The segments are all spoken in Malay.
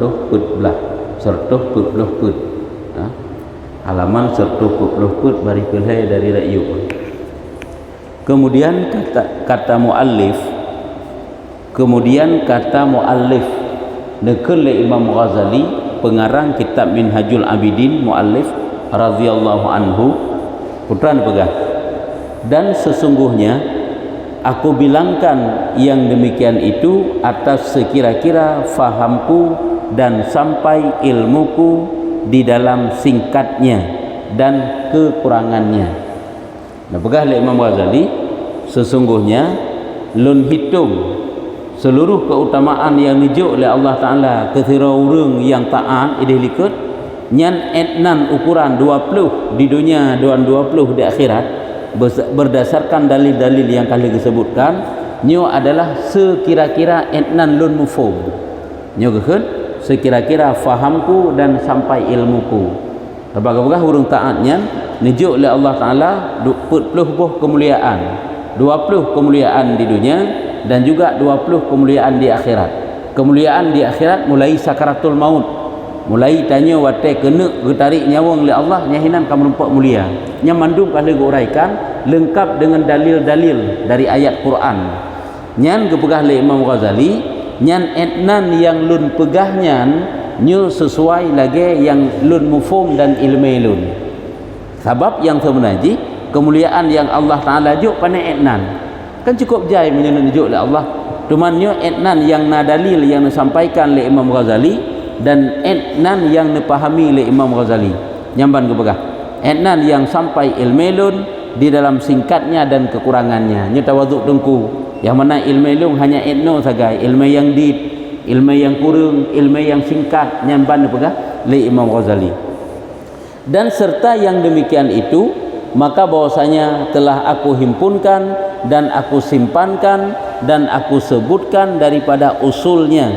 put belah serta put belah put halaman serta put belah put bari kelai dari rakyat. Kemudian kata muallif nekul Imam Ghazali pengarang kitab Minhajul Abidin, muallif radhiyallahu anhu, putra pegah. Dan sesungguhnya aku bilangkan yang demikian itu atas sekira-kira fahamku dan sampai ilmuku di dalam singkatnya dan kekurangannya. Nah, pegah oleh Imam Ghazali, sesungguhnya lun hitung seluruh keutamaan yang dijuk oleh Allah Ta'ala ketika orang yang taat idih likut nyan etnan ukuran 20 di dunia dan 20 di akhirat berdasarkan dalil-dalil yang kali disebutkan. Nyo adalah sekira-kira etnan lun mufum, nyo kekun sekira-kira fahamku dan sampai ilmuku. Apakah hurung taatnya nijuk oleh Allah Ta'ala 20 kemuliaan, 20 kemuliaan di dunia dan juga 20 kemuliaan di akhirat. Kemuliaan di akhirat mulai sakaratul maut, mulai tanya wate kena getarik nyawang oleh Allah nyahinan kamu nampak mulia. Nya mandum kali uraikan lengkap dengan dalil-dalil dari ayat Quran. Nyan kepegah oleh Imam Ghazali, nyan etnan yang lun pegahnya nyu sesuai lagi yang lun mufum dan ilmu lun. Sebab yang sebenarnya kemuliaan yang Allah Ta'ala juk pada etnan kan cukup jai menunjuk oleh Allah. Cuman nyo etnan yang nadalil yang disampaikan oleh Imam Ghazali dan etnan yang dipahami oleh Imam Ghazali. Nyamban kepegah etnan yang sampai ilmelun di dalam singkatnya dan kekurangannya. Nyo tawaduk tengku yang mana ilmelun hanya etno saja, ilmu yang deep, ilmu yang kurang, ilmu yang singkat. Nyamban kepegah oleh Imam Ghazali. Dan serta yang demikian itu, maka bahwasanya telah aku himpunkan dan aku simpankan dan aku sebutkan daripada usulnya,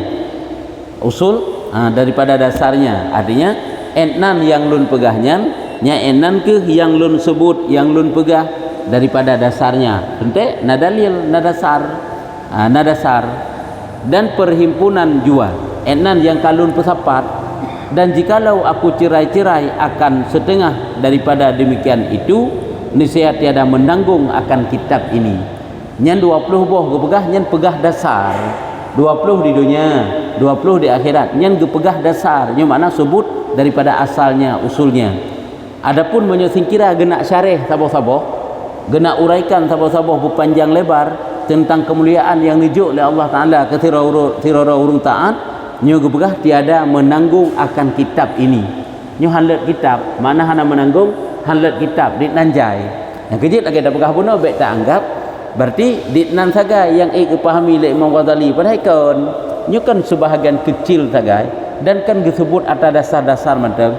daripada dasarnya. Artinya etnan yang lun pegahnya nya etnan ke yang lun sebut, yang lun pegah daripada dasarnya. Tentu nadalil nadasar, dan perhimpunan jua etnan yang kalun pesapat. Dan jikalau aku cerai-cerai akan setengah daripada demikian itu, niscaya tiada menanggung akan kitab ini. Nyan 20 boh gepegah, nyan pegah dasar 20 di dunia, 20 di akhirat. Nyan gepegah dasar, nyan makna sebut daripada asalnya, usulnya. Adapun menyingkira genak syarih saboh-saboh, genak uraikan saboh-saboh berpanjang lebar tentang kemuliaan yang dijuk oleh Allah Ta'ala ke tirara urung taat, nyo gepegah tiada menanggung akan kitab ini. Nyo hanlet kitab, mana hana menanggung hanlet kitab dit nanjai. Yang kejit lagi dah pegah bunuh baik tak anggap. Berarti dit nan saga yang dipahami oleh Imam Ghazali padahal kan nyo kan sebahagian kecil saga dan kan disebut atas dasar-dasar mantap.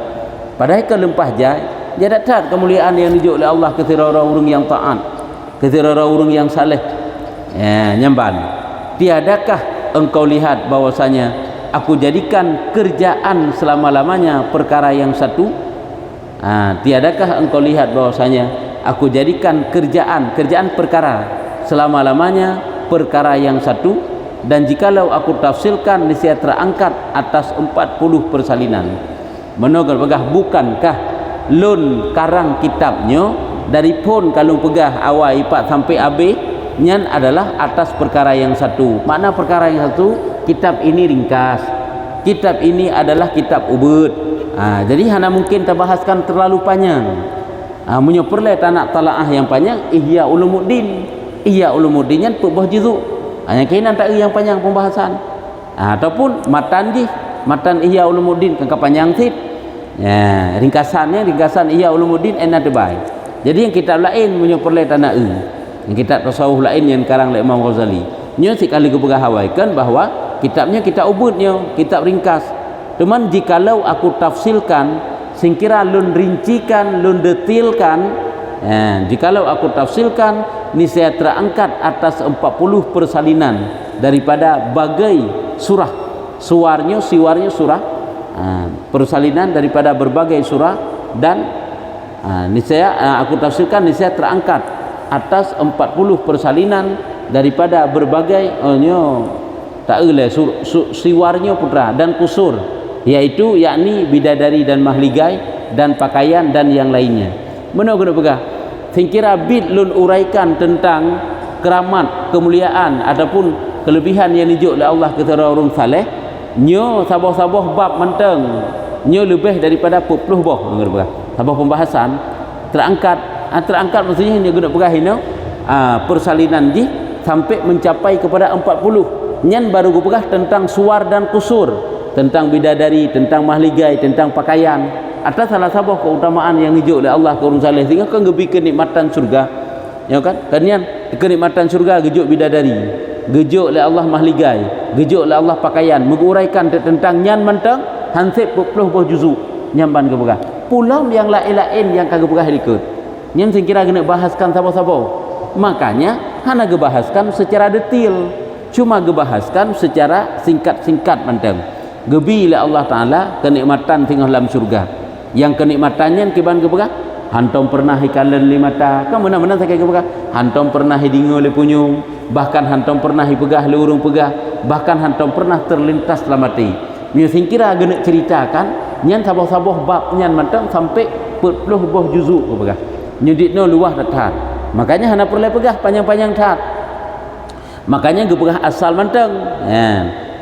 Padahal kan lempah jai dia tak kemuliaan yang dijuk oleh Allah ketika orang yang taat, ketika orang yang saleh. Nyamban. Tiadakah engkau lihat bahwasanya aku jadikan kerjaan selama-lamanya perkara yang satu? Tiadakah engkau lihat bahwasanya aku jadikan kerjaan perkara selama-lamanya perkara yang satu? Dan jikalau aku tafsirkan niscaya terangkat atas 40 persalinan. Menogol pegah, bukankah lun karang kitabnya dari pun kalung pegah awal ipat sampai habis nyan adalah atas perkara yang satu. Makna perkara yang satu, kitab ini ringkas, kitab ini adalah kitab ubud. Jadi hana mungkin terbahaskan terlalu panjang. Menyoperle tanak talaah yang panjang, Ihya Ulumuddin. Ihya Ulumuddin yang pebah juzuk. Hanya kainan tak yang panjang pembahasan. Ataupun matan Ihya Ulumuddin kan panjang sit. Ringkasan Ihya Ulumuddin enak terbaik. Jadi yang kitab lain menyoperle tanak yang kitab tasawuf lain yang karang oleh Imam Ghazali. Nyo sekali kepegah hawaikan bahawa kitabnya kitab ubudnya, kitab ringkas. Cuman jikalau aku tafsilkan, singkira lun rincikan, lun detilkan, jikalau aku tafsilkan, niscaya terangkat atas 40 persalinan daripada bagai surah. Siwarnya surah, persalinan daripada berbagai surah dan niscaya aku tafsirkan niscaya terangkat atas 40 persalinan daripada berbagai tak eleh siwarnya putra dan kusur, iaitu yakni bidadari dan mahligai dan pakaian dan yang lainnya. Mana guna pegah singkira bid lun uraikan tentang keramat, kemuliaan ataupun kelebihan yang dijuk oleh Allah kepada orang saleh, nyo sabah-sabah bab menteng, nyo lebih daripada 40 boh guna pegah. Sabah pembahasan terangkat maksudnya nyo guna pegah ini persalinan di sampai mencapai kepada 40. Nyan baru gupegah tentang suar dan kusur, tentang bidadari, tentang mahligai, tentang pakaian. Atas salah satu keutamaan yang dijuk oleh Allah ke orang saleh, sehingga kan gebi kenikmatan surga, ya kan? Kanian kenikmatan surga gejuk bidadari, gejuk oleh Allah mahligai, gejuk oleh Allah pakaian, menguraikan tentang nyan mentang hansip 40 buah juzuk nyamban gupegah. Pulau yang lain-lain yang kagak pegah dikut. Nyan sing kira kena bahaskan sabo-sabo. Makanya hana gebahaskan secara detail, cuma gebahaskan secara singkat-singkat mentang. Gebi oleh Allah Ta'ala kenikmatan tinggal dalam surga. Yang kenikmatannya kiban kepegah hantom pernah hikalan limata, kan mana-mana saya kepegah hantom pernah hidingo le punyung, bahkan hantom pernah hipegah le urung pegah, bahkan hantom pernah terlintas dalam hati. Nyo singkira gena ceritakan nyan sabah-sabah bab nyan mentang sampai 40 buah juzuk kepegah. Nyuditno luah tat. Makanya hana perlu pegah panjang-panjang tat. Makanya gepegah asal menteng.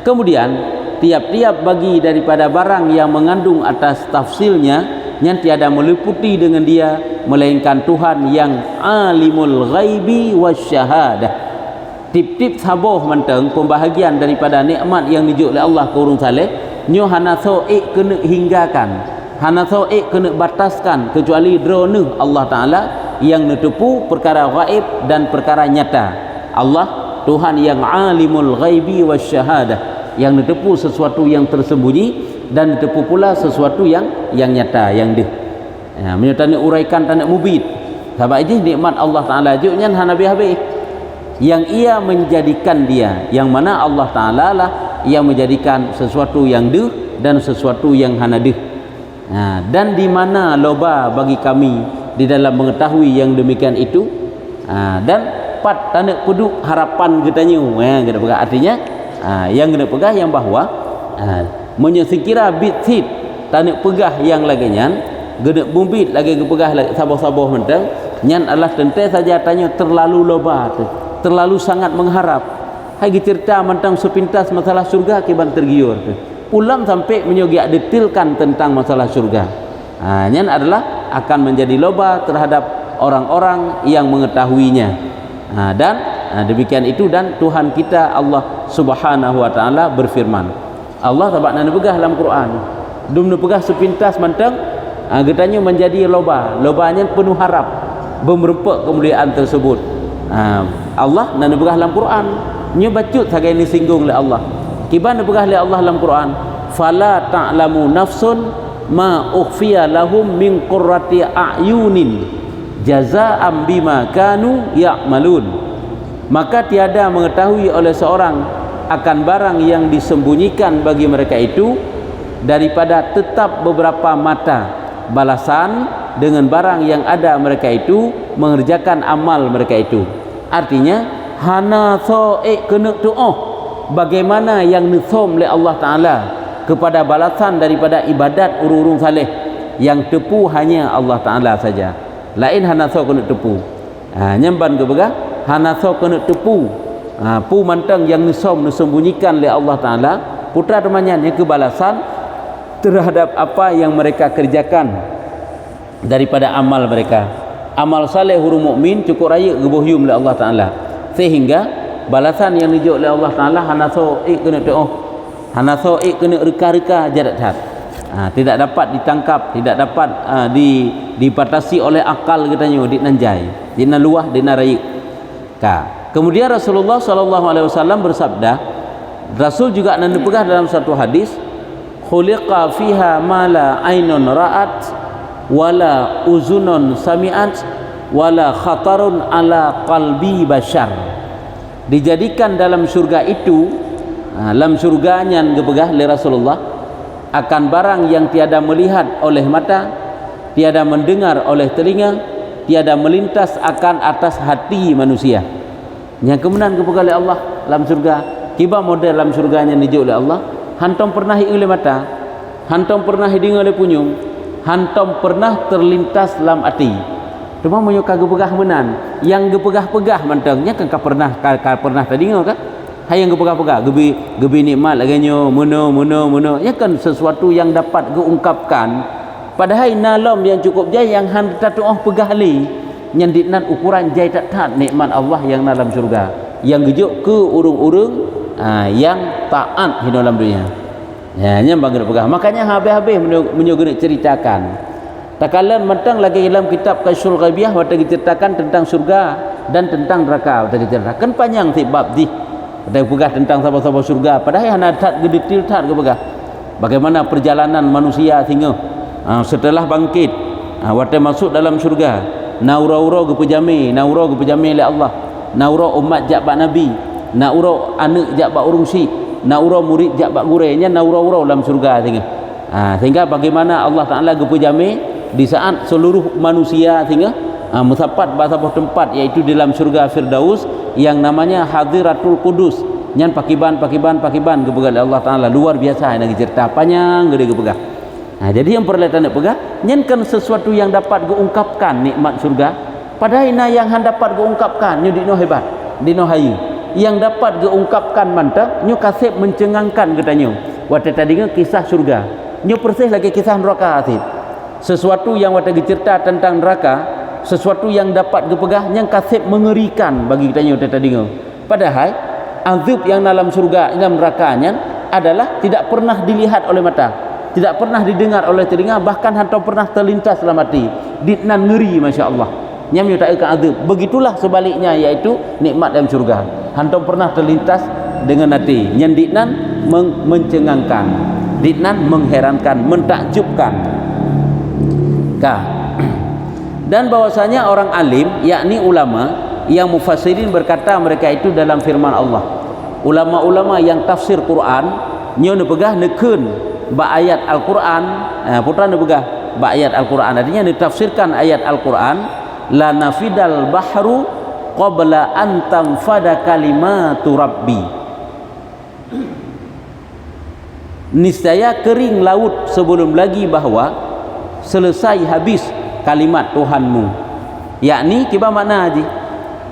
Kemudian tiap-tiap bagi daripada barang yang mengandung atas tafsilnya yang tiada meliputi dengan dia melainkan Tuhan yang alimul ghaibi wasyahadah. Tip-tip saboh menteng pembahagian daripada nikmat yang dijuk oleh Allah ke orang saleh, nyo hana soek kena hinggakan, hana soek kena bataskan kecuali drone Allah Ta'ala yang netepu perkara gaib dan perkara nyata. Allah Tuhan yang alimul ghaibi wasyahadah, yang netepu sesuatu yang tersembunyi dan netepu pula sesuatu yang nyata, yang deh. Menyatakan uraikan tanda mubid. Sebab itu nikmat Allah Ta'ala juknya hana habis. Yang ia menjadikan dia, yang mana Allah Ta'ala lah yang menjadikan sesuatu yang deh dan sesuatu yang hana deh. Dan di mana loba bagi kami di dalam mengetahui yang demikian itu, dan pat tanda peduk harapan katanya, kita pegang artinya yang kena pegah yang bahawa menyekira bitsit tanda pegah yang lagi nyan gena bumbit lagi pegah sabah-sabah mentang nyan adalah tentu saja tanya terlalu loba tu, terlalu sangat mengharap. Hai cerita mentang sepintas masalah surga kiban tergiur tu, pulang sampai menyogiak detailkan tentang masalah surga. Nyan adalah akan menjadi loba terhadap orang-orang yang mengetahuinya. Dan demikian itu, dan Tuhan kita Allah Subhanahu wa Ta'ala berfirman, Allah tabakna pegah dalam Quran dumna pegah sepintas mentang getanya menjadi lobanya penuh harap bermerempak kemuliaan tersebut. Allah nan pegah dalam Quran nyo bacut sagai ni singgung oleh Allah kiban pegah oleh Allah dalam Quran, fala ta'lamu nafsun ma ukhfiya lahum min qurrati a'yunin jazaa'an bima kanu ya'malun. Maka tiada mengetahui oleh seorang akan barang yang disembunyikan bagi mereka itu daripada tetap beberapa mata balasan dengan barang yang ada mereka itu mengerjakan amal mereka itu. Artinya hana so'ek kena tu'oh bagaimana yang nithom oleh Allah Ta'ala kepada balasan daripada ibadat urung-urung saleh, yang tepu hanya Allah Ta'ala saja, lain hana so kena tepu. Nyamban ke begah hana so kena tepu pu mantang yang nisom disembunyikan oleh Allah Ta'ala putra temannya yang kebalasan terhadap apa yang mereka kerjakan daripada amal mereka. Amal saleh huruf mukmin cukup raya gebuhyum oleh Allah Ta'ala, sehingga balasan yang dijuk oleh Allah Ta'ala hana so kena teoh, hana so kena reka-reka jarak hat. Tidak dapat ditangkap, tidak dapat dipatasi oleh akal katanya, dinanjai, dinaluah, dinaraik. Kemudian Rasulullah SAW bersabda, Rasul juga nanti-pegah dalam satu hadis, khuliqa fiha ma la ainun ra'at wala uzunun sami'at wala khatarun ala qalbi bashar. Dijadikan dalam surga itu, dalam surganya gepegah oleh Rasulullah, akan barang yang tiada melihat oleh mata, tiada mendengar oleh telinga, tiada melintas akan atas hati manusia. Yang kemudian kepada oleh Allah dalam surga kiba model dalam surganya dijuk oleh Allah, hantom pernah oleh mata, hantom pernah dengar oleh punyung, hantom pernah terlintas dalam hati. Cuma menyuka gepegah menan, yang gepegah-pegah mantangnya kan pernah terdengar kan? Hai yang gepegah-pegah, gebi nikmat laganyo, mono, ya kan sesuatu yang dapat diungkapkan. Padahal nalam yang cukup jai yang handa tu pegah li, yang ditnan ukuran jai tak nikmat Allah yang dalam surga, yang gejuk ke urung-urung yang taat di dalam dunia. Ya, nya bangga pegah. Makanya habis-habis menyugun ceritakan. Takalan mentang lagi dalam kitab Kasyful Ghaibiyah waktu diceritakan tentang surga dan tentang neraka, waktu diceritakan panjang bab di. Ada pegah tentang sahabat-sahabat surga. Padahal hanya tak detail tak ke pegah. Bagaimana perjalanan manusia sehingga setelah bangkit, waktu masuk dalam surga, naura-ura gepejami oleh Allah, naura umat jak bak nabi, naura anak jak bak urungsi, naura murid jak bak gurenya, naura-ura dalam surga sehingga bagaimana Allah Taala gepejami di saat seluruh manusia sehingga musapat bahasa tempat, yaitu dalam surga Firdaus yang namanya Hadiratul Qudus, nyan pakiban gepegah Allah Taala luar biasa. Yang cerita panjang gede gepegah. Jadi yang perlihatan nak pegah, nyankan sesuatu yang dapat diungkapkan nikmat surga. Padahal yang dapat diungkapkan nyu dino hebat, dino hayu. Yang dapat diungkapkan mantap nyu kasih mencengangkan katanya. Waktu tadi kisah surga, nyu persis lagi kisah neraka atit. Sesuatu yang waktu dicerita tentang neraka, sesuatu yang dapat dipegah yang kasih mengerikan bagi katanya waktu tadi. Padahal azab yang dalam surga, dalam nerakanya adalah tidak pernah dilihat oleh mata, tidak pernah didengar oleh telinga, bahkan hantar pernah terlintas dalam hati. Ditnan ngeri, Masya Allah. Nyam yutaikan azab. Begitulah sebaliknya, yaitu nikmat dalam surga. Hantar pernah terlintas dengan hati. Yang ditnan mencengangkan, ditnan mengherankan, mentakjubkan. Dan bahwasanya orang alim, yakni ulama, yang mufassirin berkata mereka itu dalam firman Allah. Ulama-ulama yang tafsir Quran, nyo nepegah nekun ba ayat Al-Quran, putra nepegah ba ayat Al-Quran, artinya ditafsirkan ayat Al-Quran, la nafidal bahru qabla an tanfada kalimatu rabbi, niscaya kering laut sebelum lagi bahwa selesai habis kalimat Tuhanmu. Yakni kiba makna haji,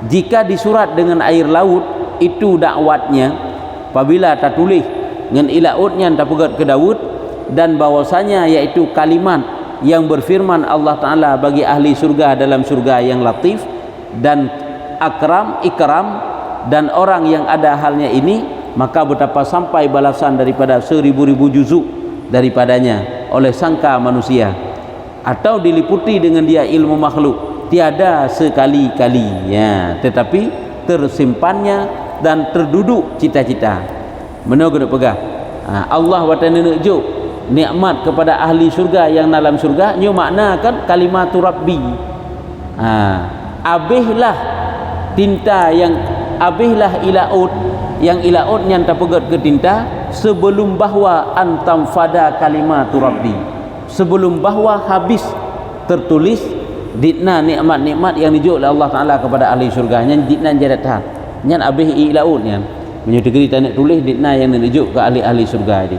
jika disurat dengan air laut itu dakwatnya, apabila tak tulis dengan ilautnya tak pegat ke Daud, dan bahwasanya yaitu kalimat yang berfirman Allah Ta'ala bagi ahli surga dalam surga yang latif dan ikram, dan orang yang ada halnya ini, maka betapa sampai balasan daripada 1000 juzuk daripadanya oleh sangka manusia, atau diliputi dengan dia ilmu makhluk tiada sekali-kali, ya, tetapi tersimpannya dan terduduk cita-cita. Menurut pegah Allah watana nunjuk nikmat kepada ahli surga yang dalam surga, nyu makna kan kalimatu rabbi. Abihlah tinta yang abihlah ilaut, yang ilaut yang terpegat ke tinta sebelum bahwa antam fada kalimatu rabbi, sebelum bahwa habis tertulis ditna nikmat-nikmat yang dijuk oleh Allah Taala kepada ahli surga. Nyan ditna jadat nyan abih ilaut nyan menyedegeri tak tulis ditna yang dijuk ke ahli-ahli surga ini.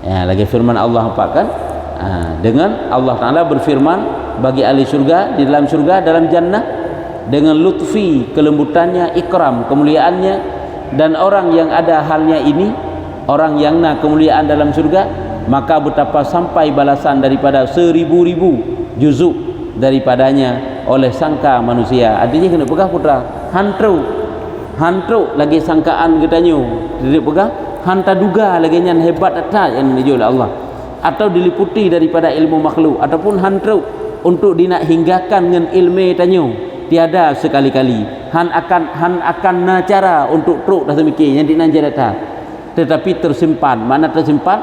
Ya, lagi firman Allah apa kan? Dengan Allah Taala berfirman bagi ahli surga di dalam surga, dalam jannah, dengan lutfi, kelembutannya, ikram, kemuliaannya, dan orang yang ada halnya ini, orang yang na kemuliaan dalam surga, maka betapa sampai balasan daripada 1000 juzuk daripadanya oleh sangka manusia. Artinya kena pegah putra hantruk lagi sangkaan getanyo, dia pegah hanta duga lagi nyan hebat atas yang dijual Allah, atau diliputi daripada ilmu makhluk, ataupun hantruk untuk dinak hinggakan dengan ilmu tanyo tiada sekali-kali. Han akan na cara untuk truk dah semikir yang dinan jadata, tetapi tersimpan. Mana tersimpan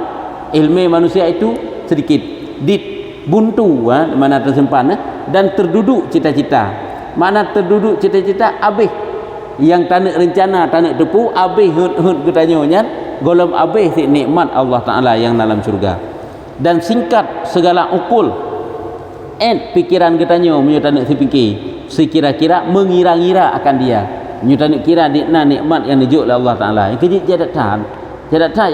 ilmu manusia itu sedikit dit buntu, mana tersimpan dan terduduk cita-cita. Mana terduduk cita-cita abih yang tanak rencana, tanak tepu, abih hut ketanyonya golem abih si nikmat Allah Taala yang dalam surga. Dan singkat segala ukul pikiran ketanyo menyatakan si fikir, sekira-kira mengira-ngira akan dia, nyu tak kira nikmat yang dijuk oleh Allah Taala. Yang kejit dia tak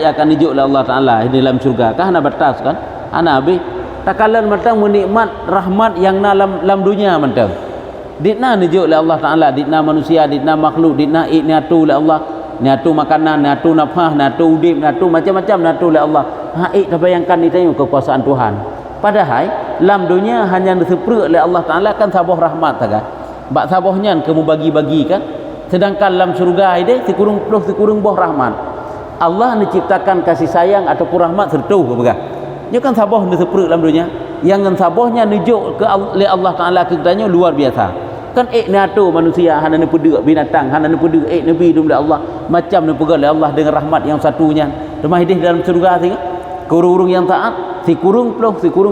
yang akan dijuk oleh Allah Taala di dalam syurga. Kah ana batas kan? Ana habis takalan mentang menikmat rahmat yang dalam dunia mentang. Dikna dijuk oleh Allah Taala, dikna manusia, dikna makhluk, dikna niatu oleh Allah. Niatu makanan, niatu nafkah, niatu udip, niatu macam-macam niatu oleh Allah. Haik terbayangkan ditanya kekuasaan Tuhan. Padahal dalam dunia hanya disepre oleh Allah Taala kan sabah rahmat tak? Bak sabahnya kamu bagi-bagi kan. Sedangkan dalam syurga ini sekurang boh rahmat. Allah menciptakan kasih sayang ataupun rahmat serta apa? Dia kan sabah disepre dalam dunia. Yang sabahnya nujuk ke Allah Taala kitanya luar biasa. Kan niatu manusia hana ne pedek binatang, hana ne pedek nabi dum Allah, macam ne pegang Allah dengan rahmat yang satunya. Rumah hidup dalam syurga tengok. Kurung-kurung yang taat, si kurung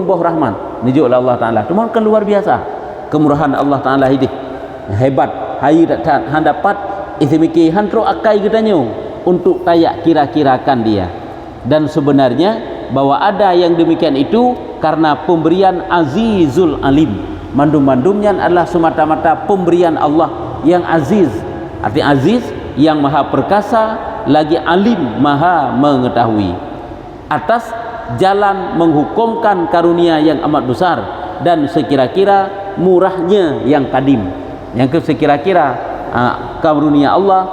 boh rahmat. Nujuk oleh Allah Taala. Cuma kan luar biasa. Kemurahan Allah Taala hidup. Hebat. Hayu tak han dapat isimiki han tro akai kitanya untuk tayak kira-kirakan dia. Dan sebenarnya bahwa ada yang demikian itu karena pemberian Azizul Alim. Mandum-mandumnya adalah semata-mata pemberian Allah yang aziz. Arti aziz yang maha perkasa, lagi alim maha mengetahui. Atas jalan menghukumkan karunia yang amat besar dan sekira-kira murahnya yang kadim. Yang sekira-kira karunia Allah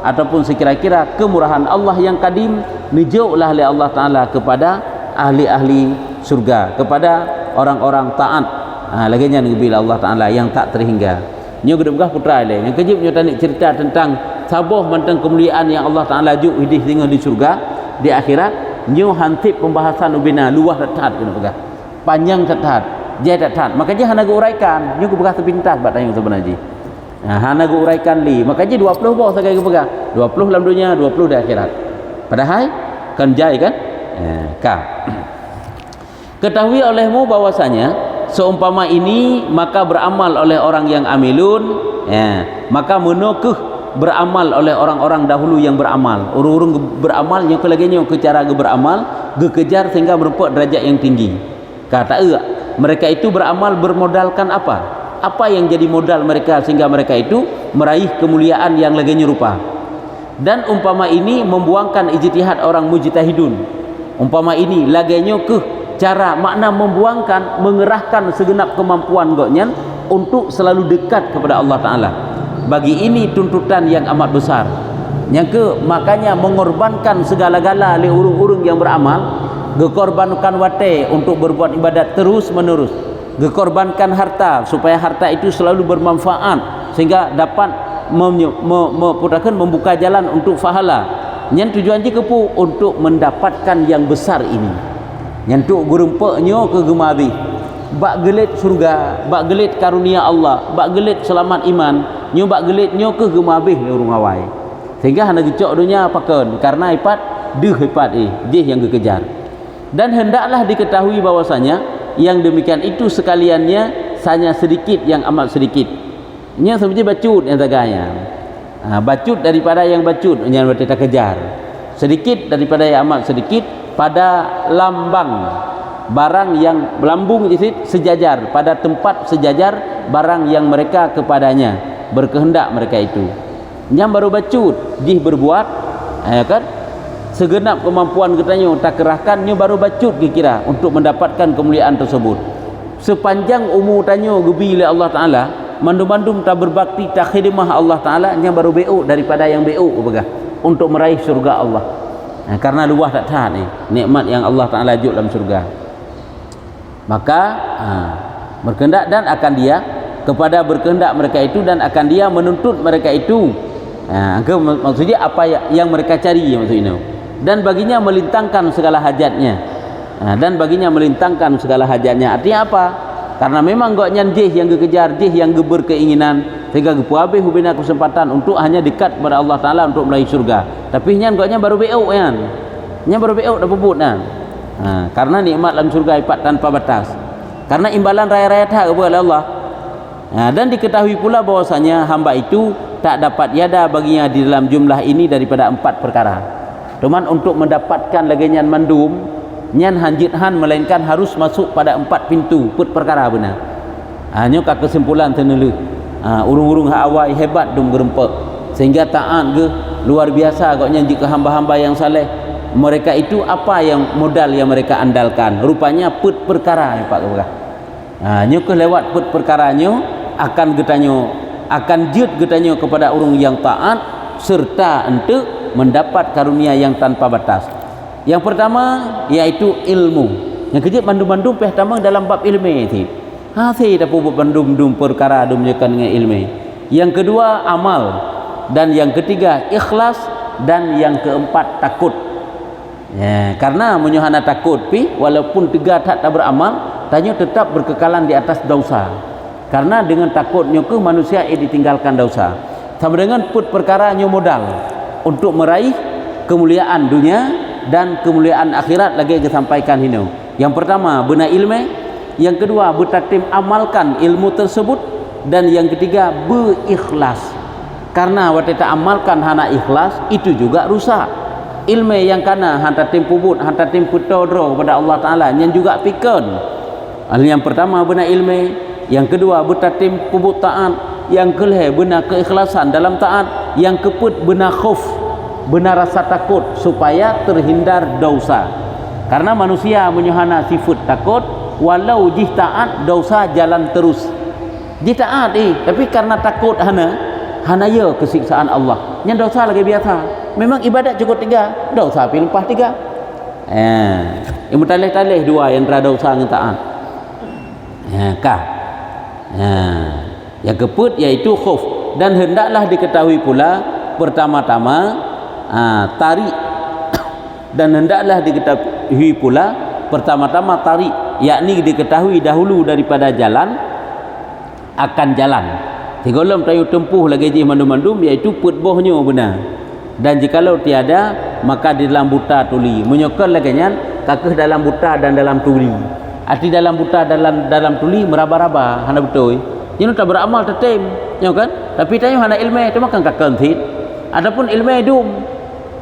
ataupun sekira-kira kemurahan Allah yang kadim nijaulah oleh Allah Taala kepada ahli-ahli surga, kepada orang-orang taat. Laginya bila Allah Taala yang tak terhingga. Nyo gedegah putra le. Yang kejip nyo tanik cerita tentang sabah tentang kemuliaan yang Allah Taala juk hidup tinggal di surga, di akhirat. Nyo hantip pembahasan ubina luah tat kena pegang. Panjang tat. Dia tat. Makanya hana go uraikan. Nyo ku pegang sepintas bat tanya sebenarnya. Hana go uraikan li. Makanya 20 bawah sagai ku pegang. 20 dalam dunia, 20 di akhirat. Padahal kan jai kan? Ketahui olehmu bahwasanya seumpama ini maka beramal oleh orang yang amilun, maka menukuh beramal oleh orang-orang dahulu yang beramal. Urung-urung beramal yang kelaginya ke cara beramal kejar sehingga merupakan derajat yang tinggi. Kata mereka itu beramal bermodalkan apa? Apa yang jadi modal mereka sehingga mereka itu meraih kemuliaan yang laginya rupa. Dan umpama ini membuangkan ijtihad orang mujtahidun. Umpama ini laginya ke cara makna membuangkan, mengerahkan segenap kemampuan goknya untuk selalu dekat kepada Allah Taala. Bagi ini tuntutan yang amat besar. Yang ke makanya mengorbankan segala-gala oleh urung-urung yang beramal, gekorbankan wate untuk berbuat ibadat terus menerus, gekorbankan harta supaya harta itu selalu bermanfaat sehingga dapat membuka jalan untuk pahala. Yang tujuan je kepu untuk mendapatkan yang besar ini. Yang tu gurumpaknya ke gemabi. Bak gelit surga, bak gelit karunia Allah, bak gelit selamat iman, nyo bak gelitnya ke gemabi urung awai. Sehingga hana gecok dunia apakan karena ipat ipat je yang dikejar. Dan hendaklah diketahui bahwasanya yang demikian itu sekaliannya hanya sedikit yang amat sedikit. Nya seperti bacut yang taganya. Bacut daripada yang bacut yang kita kejar. Sedikit daripada yang amat sedikit pada lambang barang yang melambung sejajar pada tempat sejajar barang yang mereka kepadanya berkehendak mereka itu. Yang baru bacut jih berbuat kan segenap kemampuan kitanya tak kerahkannya baru bacut kira untuk mendapatkan kemuliaan tersebut. Sepanjang umur tanya gebi oleh Allah Taala, mandum-mandum tak berbakti tak khidmah Allah Taala yang baru BO daripada yang BO begah untuk meraih surga Allah. Karena luah tak tahan nikmat yang Allah Taala juk dalam surga. Maka berkehendak dan akan dia kepada berkehendak mereka itu dan akan dia menuntut mereka itu. Maksudnya apa yang mereka cari maksudnya. Dan baginya melintangkan segala hajatnya. Dan baginya melintangkan segala hajatnya. Artinya apa? Karena memang goknya jih yang dikejar, jih yang berkeinginan sehingga gepu habis hubina kesempatan untuk hanya dekat kepada Allah Taala untuk meraih surga. Tapi nyan goknya baru BO kan. Nya baru BO dah puput kan. Karena nikmat dalam surga ipat tanpa batas. Karena imbalan raya-raya tak kepada Allah. Dan diketahui pula bahwasanya hamba itu tak dapat yada baginya di dalam jumlah ini daripada 4 perkara. Cuman untuk mendapatkan laginya mandum nyan hanjit han melainkan harus masuk pada 4 pintu perkara benar. Hanya kesimpulan tenelu. Urung-urung hak awai hebat dum gerempek. sehingga taat ke luar biasa agaknya jika hamba-hamba yang saleh mereka itu apa yang modal yang mereka andalkan, rupanya put perkara ya Pak Kapolga. Nyukuh lewat put perkaranya akan getanyo akan jut getanyo kepada orang yang taat serta untuk mendapat karunia yang tanpa batas. Yang pertama yaitu ilmu. Yang kejap bandum-bandum pertama dalam bab ilmu itu. Saya dapat bandum-bandum perkara dumnyakan dengan ilmu. Yang kedua amal, dan yang ketiga ikhlas, dan yang keempat takut. Ya, karena menyuhana takut pi walaupun tiga tak beramal, tanya tetap berkekalan di atas dosa. Karena dengan takutnya ke manusia ditinggalkan dosa. Sama dengan put perkara nyo modal untuk meraih kemuliaan dunia dan kemuliaan akhirat lagi disampaikan ini. Yang pertama benar ilmu, yang kedua bertatim amalkan ilmu tersebut, dan yang ketiga berikhlas. Karena waktu kita amalkan hana ikhlas itu juga rusak. Ilmu yang kana hantar tim pubut, hantar tim putodro kepada Allah Taala yang juga pikun. Yang pertama benar ilmu, yang kedua bertatim pubut taat, yang kelih benar keikhlasan dalam taat, yang keput benar khauf, benar rasa takut supaya terhindar dosa. Karena manusia menyuhana sifat takut, walau jih taat dosa jalan terus. Jih taat tapi karena takut hana ya kesiksaan Allah. Yang dosa lagi biasa. Memang ibadat cukup tiga, dosa pi lepas tiga. Yang talih-talih dua yang terada dosa dengan taat. Yang keput yaitu khauf, dan hendaklah diketahui pula pertama-tama tarik, dan hendaklah diketahui pula pertama-tama tarik, yakni diketahui dahulu daripada jalan akan jalan. Tigolam tayu tempuh lagi ji mandum-mandum iaitu put bohnya benar. Dan jikalau tiada maka di dalam buta tuli. Menyokol lagi nyan kakeh dalam buta dan dalam tuli. Arti dalam buta dalam tuli meraba-raba hana betul. Yang tak beramal tetem, ya kan? Tapi tanya hana ilmu itu makan kakek thit. Adapun ilmu idum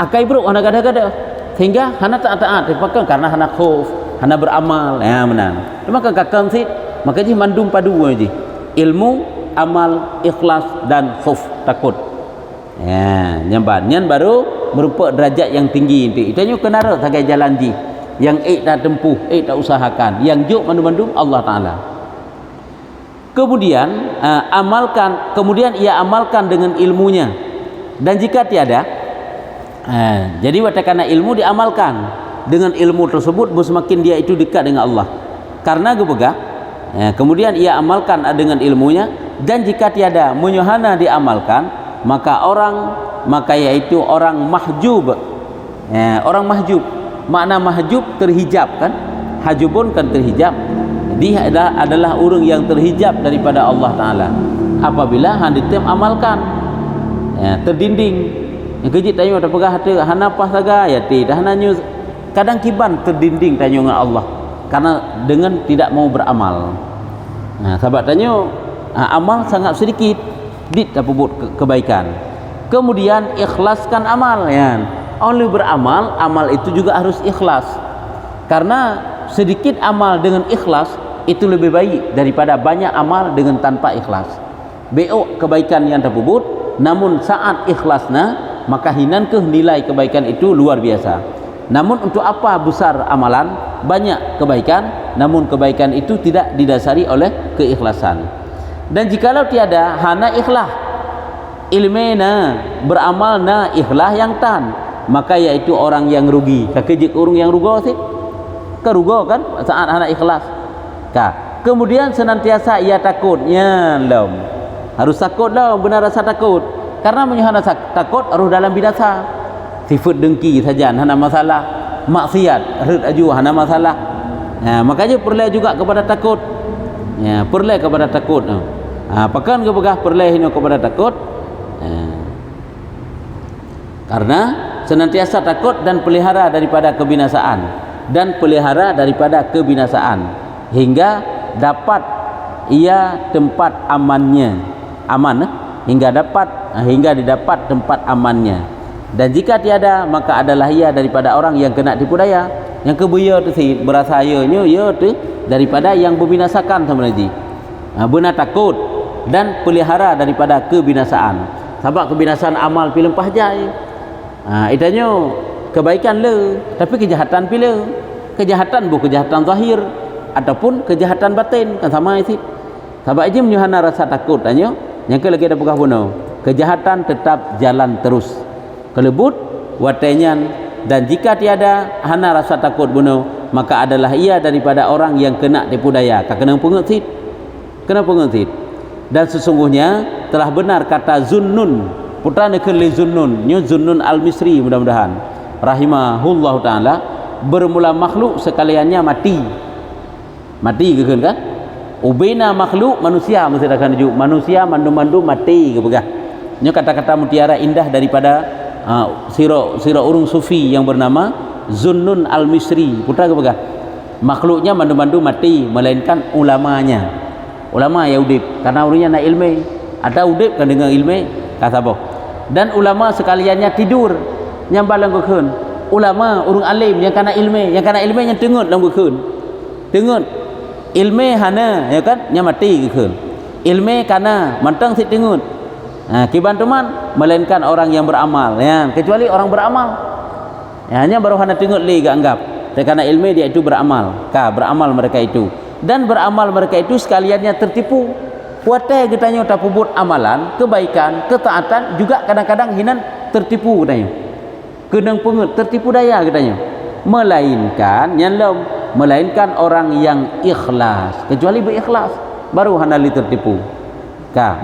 akai bro hana gada-gada. Sehingga hana taat-taat dipakai karena hana khauf, hana beramal. Ya benar. Itu makan kakek thit. Maka ji mandum padu ji. Ilmu, amal, ikhlas dan khauf, takut. Ya, nyamban baru merupakan derajat yang tinggi itu. Itanya kenara sebagai jalan ji yang tak tempuh, tak usahakan, yang juk mandum-mandum Allah Taala. Kemudian kemudian ia amalkan dengan ilmunya. Dan jika tiada, jadi watakana ilmu diamalkan, dengan ilmu tersebut semakin dia itu dekat dengan Allah. Karena gepegah, kemudian ia amalkan dengan ilmunya, dan jika tiada menyuhana diamalkan, maka yaitu orang mahjub. Orang mahjub, makna mahjub terhijab kan, hajubun kan terhijab. Dia adalah orang yang terhijab daripada Allah Taala apabila handitem amalkan. Terdinding yang kejit tanya ada pegah hati hana pas saga ya tidak hananya kadang kiban terdinding tanya dengan Allah karena dengan tidak mau beramal. Sahabat tanya amal sangat sedikit dit apa buat kebaikan. Kemudian ikhlaskan amal ya. Oleh beramal, amal itu juga harus ikhlas. Karena sedikit amal dengan ikhlas itu lebih baik daripada banyak amal dengan tanpa ikhlas. Beok kebaikan yang terbubut, namun saat ikhlasna maka hinankah nilai kebaikan itu luar biasa. Namun untuk apa besar amalan, banyak kebaikan, namun kebaikan itu tidak didasari oleh keikhlasan. Dan jikalau tiada hana ikhlas, ilmena beramalna ikhlas yang tan, maka yaitu orang yang rugi. Kakejik orang yang rugo sih, kerugo kan saat hana ikhlas. Kemudian senantiasa ia takut, ya lom. Harus takut dah, benar rasa takut. Karena menyuhana takut harus dalam binasa. Sifat dengki saja hana masalah, maksiat red aju hana masalah. Makanya perlu juga kepada takut. Perlu kepada takut. Pakan ke begah perlu kepada takut. Karena senantiasa takut dan pelihara daripada kebinasaan, dan pelihara daripada kebinasaan hingga dapat ia tempat amannya, hingga didapat tempat amannya. Dan jika tiada maka adalah ia daripada orang yang kena tipu daya. Yang kebuya tu si berasa ya tu daripada yang membinasakan sebenarnya. Benar takut dan pelihara daripada kebinasaan. Sebab kebinasaan amal pi lempah jai. Itanya kebaikan le, tapi kejahatan pi le. Kejahatan bukan kejahatan zahir ataupun kejahatan batin, kan sama itu. Sebab aja menyuhana rasa takut tanya, yang ke lagi ada pegah bunuh. Kejahatan tetap jalan terus. Kelebut watenyan, dan jika tiada hana rasa takut bunuh, maka adalah ia daripada orang yang kena tipu daya. Kena pengetit. Kena pengetit. Dan sesungguhnya telah benar kata Zunnun, putra nekeli Zunnun, nyu Zunnun Al-Misri mudah-mudahan rahimahullah taala, bermula makhluk sekaliannya mati. Mati ke kan? Ubina makhluk manusia mesti akan tuju. Manusia mandu-mandu mati ke begah. Nyu kata-kata mutiara indah daripada sira urung sufi yang bernama Zunnun Al-Misri, putra ke begah. Makhluknya mandu-mandu mati, melainkan ulamanya. Ulama ya udip karena urungnya nak ilmu. Ada udip kan dengan ilmu kata apa? Dan ulama sekaliannya tidur nyambalang keun. Ulama urung alim yang kana ilmu, yang kana ilmu yang tengut dalam keun. Tengut ilmu hana ya kan nya mati keun. Ilmu kana mantang si tengut. Kiban teman melainkan orang yang beramal ya, kecuali orang beramal. Ya, hanya baru hana tengut li gak anggap. Karena ilmu dia itu beramal. Beramal mereka itu. Dan beramal mereka itu sekaliannya tertipu. Kuatai katanya tapubut amalan, kebaikan, ketaatan juga kadang-kadang hinan tertipu katanya. Kenang pengut tertipu daya katanya. Melainkan orang yang ikhlas. Kecuali berikhlas baru hanali tertipu.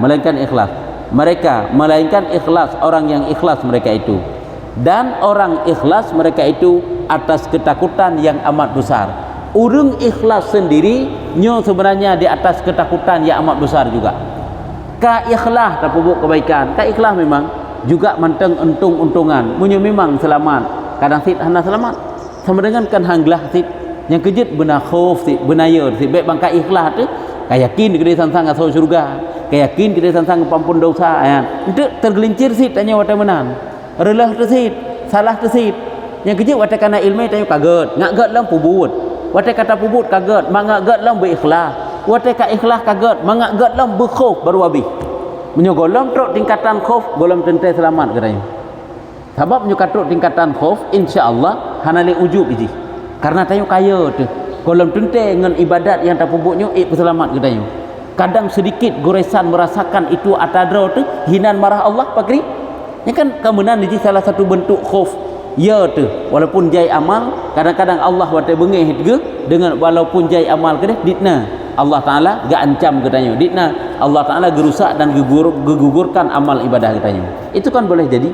Melainkan ikhlas. Mereka melainkan ikhlas, orang yang ikhlas mereka itu. Dan orang ikhlas mereka itu atas ketakutan yang amat besar. Urung ikhlas sendiri nyo sebenarnya di atas ketakutan yang amat besar juga. Ikhlas tapubuk kebaikan, ikhlas memang juga manteng untung-untungan. Munyo memang selamat, kadang sit hana selamat. Sama dengan kan hanglah sit yang kejut benar khauf sit benayer sit baik bangka ikhlas tu kayakin gede sansang asal surga, kayakin gede sansang pampun dosa ya. Itu tergelincir sit tanya wata menan. Relah tu sit, salah tu sit. Yang kejut wata kana ilmu tanya kaget, ngaget lam pubut. Watai kata pubut kaget, mangaget lam berikhlas. Watai ka ikhlas kaget, mangaget lam berkhauf baru habis. Menyogolam truk tingkatan khauf, golam tentai selamat katanya. Sebab menyokatruk tingkatan khauf, insya-Allah hanali ujub iji. Karena tayo kaya tu. Golam tentai dengan ibadat yang tak pubutnya selamat katanya. Kadang sedikit goresan merasakan itu atadra tu hinan marah Allah pakri. Ini kan kemenan iji salah satu bentuk khauf. Ya tu, walaupun jai amal, kadang-kadang Allah watai bengih juga dengan walaupun jai amal ke ditna Allah Taala gak ancam katanya. Ditna Allah Taala gerusak dan gegugurkan amal ibadah katanya. Itu kan boleh jadi.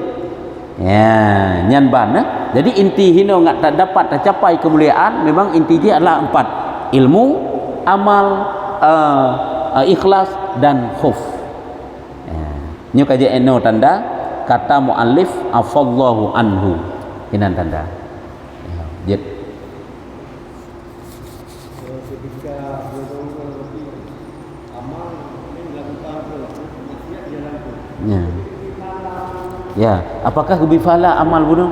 Ya, nyan ban. Jadi inti hino ngak tak dapat tercapai kemuliaan, memang inti dia adalah 4. Ilmu, amal, ikhlas dan khauf. Nyo kaje eno tanda kata muallif afallahu anhu. Inan tanda. Jet. Ketika amal ini dilakukan maksiat jalan tu. Ya, apakah bifala amal bunuh?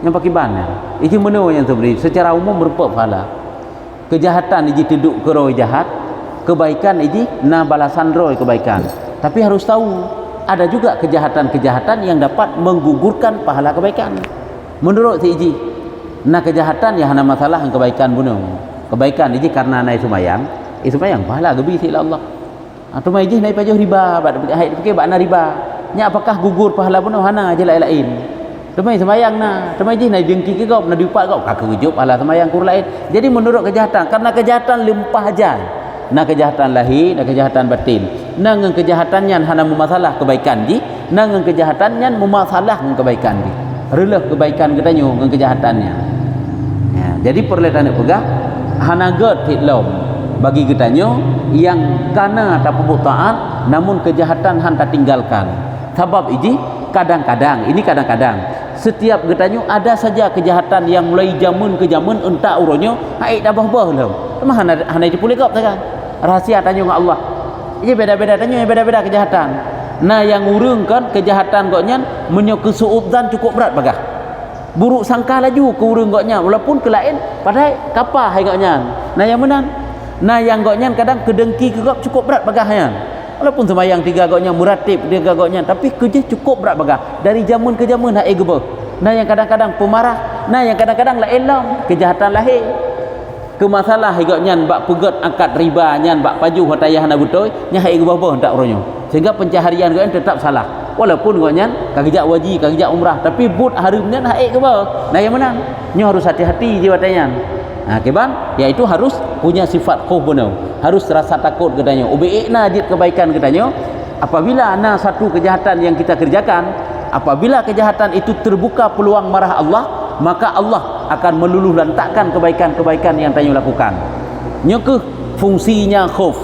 Yang pakai bana. Iki menurut yang terberi secara umum berupa pahala. Kejahatan iji teduk ke roh jahat, kebaikan iji na balasan roh kebaikan. Tapi harus tahu ada juga kejahatan-kejahatan yang dapat menggugurkan pahala kebaikan. Menurut si iji, na kejahatan ya hana masalah yang kebaikan bunuh. Kebaikan iji karena naik sumayang, sumayang pahala gebi si Allah. Atau mai iji naik pajuh riba, bad fikir bakna riba. Nya apakah gugur pahala bunuh hana je lain-lain. Temai semayang na, temai iji naik dengki ke kau, na diupak kau, kak kejut pahala semayang kur lain. Jadi menurut kejahatan, karena kejahatan limpah jai. Na kejahatan lahir, na kejahatan batin. Na ngan kejahatannya hana memasalah kebaikan ji, na ngan kejahatannya memasalah kebaikan ji. Relah kebaikan katanya dengan kejahatannya. Ya, jadi perletan pegah hana gad hitlom bagi katanya yang kana tak pubuk taat namun kejahatan han tak tinggalkan. Sebab ini kadang-kadang setiap katanya ada saja kejahatan yang mulai jamun ke jamun entak uronyo ai dah bah-bah lho. Mah hana dipulikap kan. Rahasia tanya dengan Allah. Ini beda-beda tanya beda-beda kejahatan. Nah yang urung kan kejahatan goknya menyok kesuudzan cukup berat bagah. Buruk sangka laju ke urung goknya walaupun ke lain padahal kapah hai goknya. Nah yang menan. Nah yang goknya kadang kedengki ke gok cukup berat bagahnya. walaupun sembahyang 3 agaknya, muratib 3 agaknya, tapi kerja cukup berat bagah dari zaman ke zaman nak gebah. Nah yang kadang-kadang pemarah, nah yang kadang-kadang la elam kejahatan lahir. Ke masalah agaknya bak pegat angkat riba nyan bak paju hatayah na betul nya hai gebah hendak oronyo. Sehingga pencaharian agaknya tetap salah. Walaupun agaknya kagejak wajib, kagejak umrah, tapi but harumnya hai gebah. Nah yang menang, nyo harus hati-hati jiwatannya. Nah, kiban iaitu harus punya sifat khauf benar. Harus rasa takut katanya. Ubi'na ajid kebaikan katanya. Apabila ana satu kejahatan yang kita kerjakan, apabila kejahatan itu terbuka peluang marah Allah, maka Allah akan meluluh lantakkan kebaikan-kebaikan yang tanyo lakukan. Nya ke fungsinya khauf.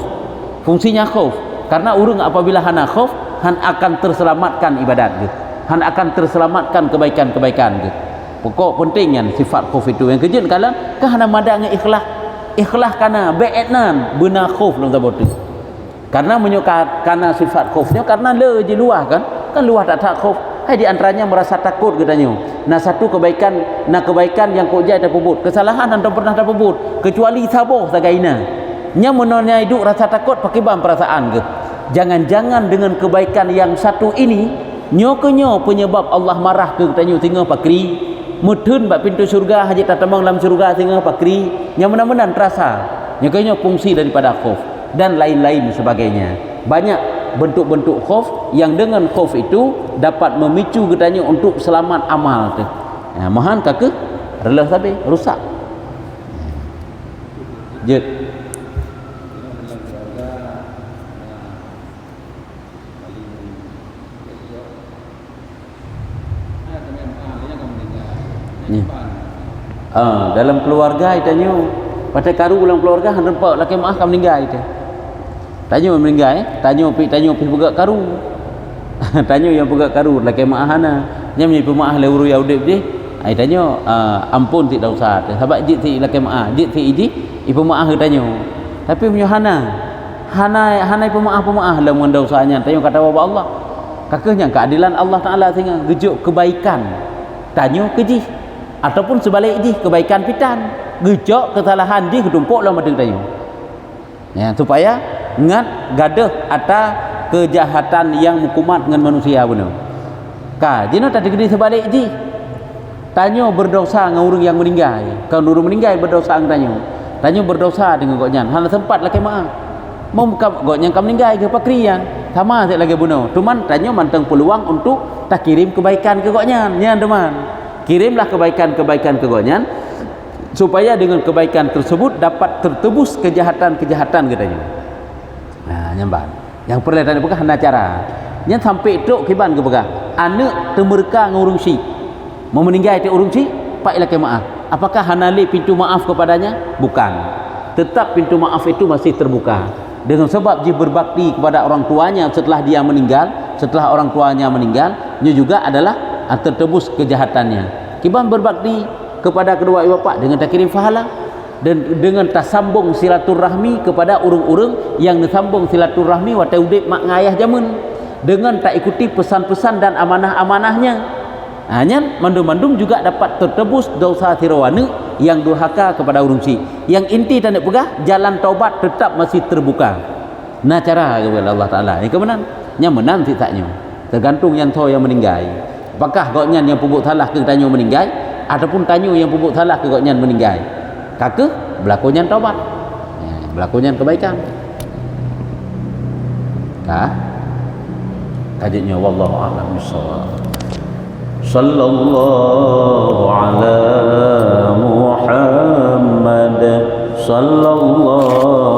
Fungsinya khauf. Karena urang apabila hana khauf, han akan terselamatkan ibadat gitu. Han akan terselamatkan kebaikan-kebaikan gitu. Pokok pentingnya sifat khauf itu. Yang kejut kala kahana madang ikhlas. Ikhlas kana ba'atnan benar khauf dalam tabut tu. Karena menyukai karena sifat khaufnya karena le je luah kan luah tak khauf. Hai di antaranya merasa takut katanya. Nah satu kebaikan, kebaikan yang kau jai tak pebut. Kesalahan anda pernah tak pebut kecuali sabar sagaina. Nya menonnya hidup rasa takut pakai bam perasaan ke. Jangan-jangan dengan kebaikan yang satu ini nyo penyebab Allah marah ke katanya sehingga pakri mudhun bak pintu surga haji tatamang dalam surga sehingga pakri yang benar-benar terasa nyakanya fungsi daripada khauf dan lain-lain sebagainya. Banyak bentuk-bentuk khauf yang dengan khauf itu dapat memicu katanya untuk selamat amal tu. Ya, mahan kakek relah sabe rusak. Jet. Dalam keluarga itanya pada karu dalam keluarga hendak laki maaf kam meninggal itu. Tanya meninggal tanya pi pegak karu. Tanya yang pegak karu laki maaf hana. Nya menyi pemaah le uru ya udip di. Ai tanya ampun tidak usah. Sebab jit ti laki maaf, jit ti idi ibu maaf tanya. Tapi punya hana pemaaf lah menda usahanya. Tanya kata bapa Allah. Kakaknya keadilan Allah Taala sehingga gejuk kebaikan. Tanya keji ataupun sebalik ji kebaikan pitan gejok kesalahan ji ketumpuk lah madeng tanya ya supaya ngat gadah ata kejahatan yang mukumat dengan manusia benar ka jino tak digedi sebalik ji tanya berdosa dengan orang yang meninggal kalau orang meninggal berdosa dengan tanya berdosa dengan goknyan hal sempat lagi maaf mau goknyan kam meninggal ke pakrian sama lagi benar cuman tanya manteng peluang untuk tak kirim kebaikan ke goknyan nya teman. Kirimlah kebaikan-kebaikan ke goknyan supaya dengan kebaikan tersebut dapat tertebus kejahatan-kejahatan katanya. Nah, nyamban. Yang perlihatan apakah hana cara. Yang sampai tok kiban ke pegah. Anak temerka ngurung si. Mau meninggal itu urung si, pak ilakai maaf. Apakah hana li pintu maaf kepadanya? Bukan. Tetap pintu maaf itu masih terbuka. Dengan sebab dia berbakti kepada orang tuanya setelah dia meninggal, setelah orang tuanya meninggal, dia juga adalah tertebus kejahatannya. Kiban berbakti kepada kedua ibu bapa dengan tak kirim pahala dan dengan tasambung silaturahmi kepada urang-urang yang disambung silaturahmi wata udip mak ngayah jamun dengan tak ikuti pesan-pesan dan amanah-amanahnya. Hanya mandung-mandung juga dapat tertebus dosa tirawana yang durhaka kepada urang si. Yang inti tak nak pegah jalan taubat tetap masih terbuka. Nah cara kepada Allah Taala. Ini kemenan. Yang menang sisanya. Tergantung yang tahu yang meninggal. Apakah goknyan yang pebuk salah ke tanyo meninggal ataupun tanyo yang pebuk salah ke goknyan meninggal. Kakek berlakunya taubat. Ya, berlakunya kebaikan. Tajuknya wallahu a'lam bissawab. Sallallahu ala Muhammad sallallahu